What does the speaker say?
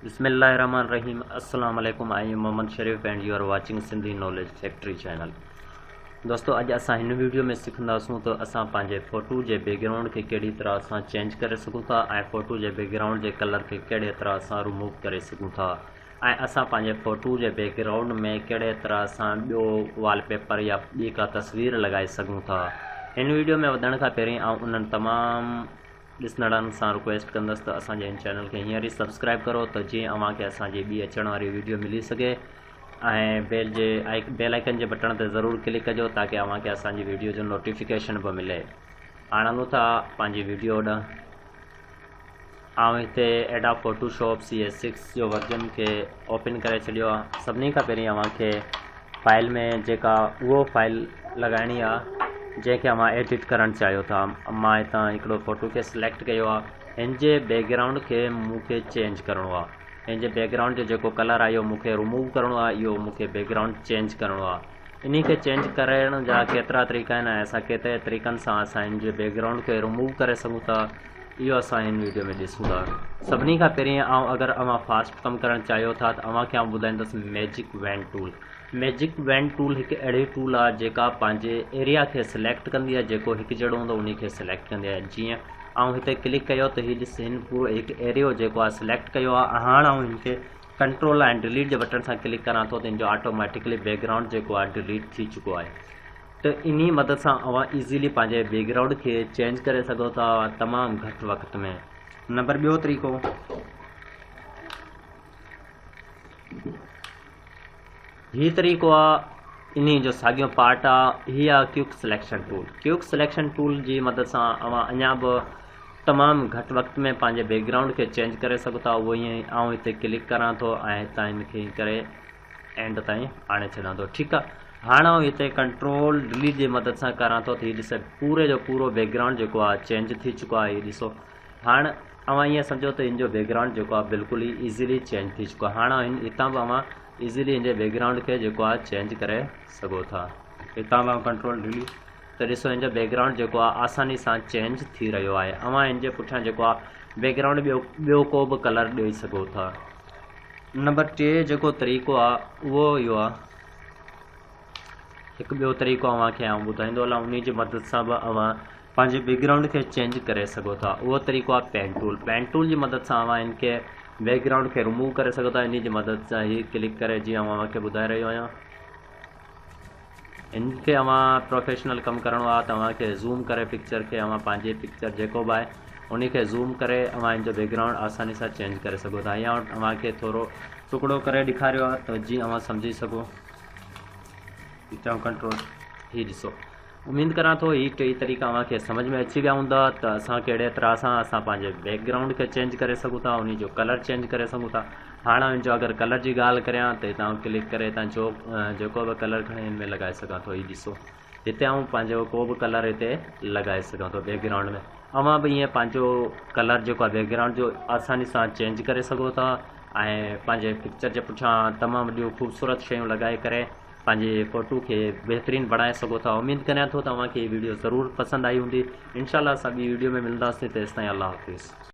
बिस्मिल्लाहिर्रहमानिर्रहीम। अस्सलाम वालेकुम। I am Mohammad Sharif and you are watching Sindhi Knowledge Factory channel. दोस्तों, अॼु असां हिन वीडियो में सिखंदासूं तो असां पंहिंजे फ़ोटो जे बैकग्राउंड के कहिड़ी तरह असां चेंज करे सघूं था ऐं फ़ोटो जे बैकग्राउंड जे कलर के कहिड़े तरह असां रिमूव करे सघूं था ऐं असां पंहिंजे फ़ोटो जे बैकग्राउंड में कहिड़े तरह असां ॿियो वॉलपेपर या ॿी का तस्वीर लॻाए सघूं था। हिन वीडियो में वधण खां पहिरीं उन्हनि तमामु ॾिसंदड़नि सां रिक्वेस्ट कंदुसि त असांजे हिन चैनल खे हींअर ई सब्सक्राइब करो त जीअं अव्हांखे असांजी ॿी अचण वारी वीडियो मिली सघे ऐं बेल आइकन जे बटन ते ज़रूरु क्लिक कजो ताकी अव्हांखे असांजी वीडियो जो नोटिफिकेशन बि मिले। हाणे हलूं था पंहिंजी वीडियो ॾांहुं। हिते एडोब फोटोशॉप CS6 जो वर्जन खे ओपन करे छॾियो आहे। सभिनी खां पहिरीं अव्हांखे फाइल में जेका उहो फाइल लॻाइणी आहे जंहिंखे अव्हां एडिट करणु चाहियो था। मां हितां हिकिड़ो फ़ोटो खे सिलेक्ट कयो आहे। हिन जे बैकग्राउंड खे मूंखे चेंज करिणो आहे। हिन जे बैकग्राउंड जो जेको कलर आहे इहो मूंखे रिमूव करिणो आहे। इहो मूंखे बैकग्राउंड चेंज करिणो आहे। इन खे चेंज करण जा केतिरा तरीक़ा आहिनि ऐं असां केतिरे तरीक़नि सां असां हिन जे बैकग्राउंड खे रिमूव करे सघूं था, इहो असां हिन वीडियो में ॾिसूं था। सभिनी खां पहिरीं अगरि अव्हां फास्ट कमु करणु चाहियो था त अव्हांखे ॿुधाईंदुसि magic wand tool. Magic wand tool हिकु अहिड़ी टूल आहे जेका पंहिंजे एरिया खे सिलेक्ट कंदी आहे। जेको हिकु जहिड़ो हूंदो उन खे सिलेक्ट कंदी आहे। जीअं हिते क्लिक कयो त हीउ ॾिस, हिन पूरो हिकु एरियो जेको आहे सिलेक्ट कयो आहे। हाणे हिन खे कंट्रोल ऐं डिलीट जे बटन सां क्लिक करां थो त हिन जो ऑटोमेटिकली बैकग्राउंड जेको आहे डिलीट थी चुको आहे। त इन मदद सां अव्हां इज़ीली पंहिंजे बैकग्राउंड खे चेंज करे सघो था तमामु घटि वक़्त में। नंबर ॿियो तरीक़ो, हीउ तरीक़ो आहे, इन जो साॻियो पार्ट आहे। हीअ आहे quick selection tool. Quick selection tool जी मदद सां अव्हां अञा बि तमामु घटि वक़्त में पंहिंजे बैकग्राउंड खे चेंज करे सघो था। उहो ईअं हिते क्लिक करां थो ऐं हितां हिनखे करे एंड ताईं आणे छॾां थो। ठीकु आहे। हाणे हिते कंट्रोल डिलीट जी मदद सां करां थो त हीउ ॾिसो पूरे जो पूरो बैकग्राउंड जेको आहे चेंज थी चुको आहे। हीउ ॾिसो, हाणे अव्हां ईअं सम्झो त हिन जो बैकग्राउंड जेको आहे बिल्कुलु ई ईज़ीली चेंज थी चुको आहे। हाणे हितां बि अव्हां ईज़ीली हिन जे बैकग्राउंड खे जेको आहे चेंज करे सघो था। हितां बि कंट्रोल डिलीट त ॾिसो हिन जो बैकग्राउंड जेको आहे आसानी सां चेंज थी रहियो आहे। अव्हां हिन जे पुठियां जेको आहे बैकग्राउंड ॿियो को बि कलर ॾेई सघो था। नंबर 3 जेको तरीक़ो आहे उहो इहो आहे। हिकु ॿियो तरीक़ो अव्हांखे ॿुधाईंदो हलां, उन जी मदद सां बि अव्हां पंहिंजे बैकग्राउंड खे चेंज करे सघो था। उहो तरीक़ो आहे पेन टूल। पेन टूल जी मदद सां अव्हां हिनखे बैकग्राउंड खे रिमूव करे सघो था। इन जी मदद सां ही क्लिक करे जीअं अव्हांखे ॿुधाए रहियो आहियां, इनखे अव्हां प्रोफेशनल कमु करिणो आहे त अव्हांखे ज़ूम करे पिक्चर खे अव्हां पंहिंजी पिक्चर जेको बि आहे उनखे ज़ूम करे अव्हां हिन जो बैकग्राउंड आसानी सां चेंज करे सघो था। या अव्हांखे थोरो टुकड़ो करे ॾेखारियो आहे त जीअं अव्हां सम्झी सघो। हितां कंट्रोल ही ॾिसो। उमेद करां थो हीअ 3 तरीक़ा अव्हांखे सम्झ में अची विया हूंदा त असां कहिड़े तरह सां असां पंहिंजे बैकग्राउंड खे चेंज करे सघूं था, उन जो कलर चेंज करे सघूं था। हाणे हिन जो अगरि कलर जी ॻाल्हि करियां त हितां क्लिक करे हितां जेको बि कलर खणी हिन में लॻाए सघां थो। हीउ ॾिसो, हिते पंहिंजो को बि कलर हिते लॻाए सघां थो बैकग्राउंड में। अव्हां बि ईअं पंहिंजो कलर जेको आहे बैकग्राउंड जो आसानी सां चेंज करे सघो था ऐं पंहिंजे पिक्चर जे पुठियां तमामु ॿियूं ख़ूबसूरत शयूं लॻाए करे पंहिंजे फ़ोटो खे बहितरीनु बणाए सघो था। उमेद करियां थो त तव्हांखे हीअ वीडियो ज़रूरु पसंदि आई हूंदी। इंशाअल्लाह असां ॿी वीडियो में मिलंदासीं। तेसिताईं अल्लाह हाफ़िज़।